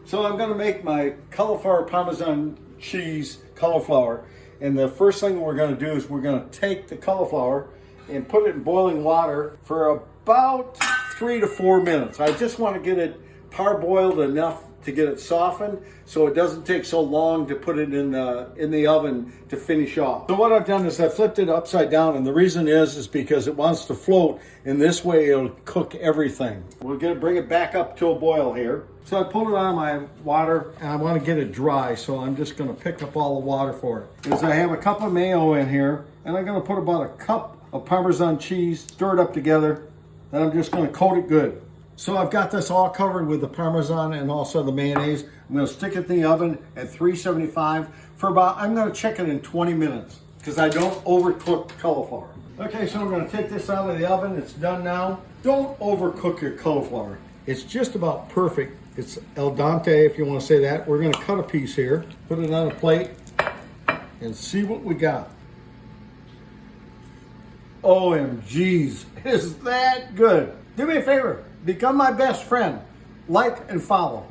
So I'm gonna make my cauliflower Parmesan cheese cauliflower. And the first thing we're gonna do is we're gonna take the cauliflower and put it in boiling water for about 3 to 4 minutes. I just wanna get it parboiled enough to get it softened so it doesn't take so long to put it in the oven to finish off. So what I've done is I flipped it upside down, and the reason is because it wants to float, and this way it'll cook everything. We're gonna bring it back up to a boil here. So I pulled it out of my water and I want to get it dry, so I'm just gonna pick up all the water for it. Is I have a cup of mayo in here, and I'm gonna put about a cup of Parmesan cheese, stir it up together, then I'm just gonna coat it good. So I've got this all covered with the Parmesan and also the mayonnaise. I'm gonna stick it in the oven at 375 for about, I'm gonna check it in 20 minutes because I don't overcook cauliflower. Okay, so I'm gonna take this out of the oven. It's done now. Don't overcook your cauliflower. It's just about perfect. It's al dente, if you wanna say that. We're gonna cut a piece here, put it on a plate, and see what we got. OMGs, is that good? Do me a favor, become my best friend. Like and follow.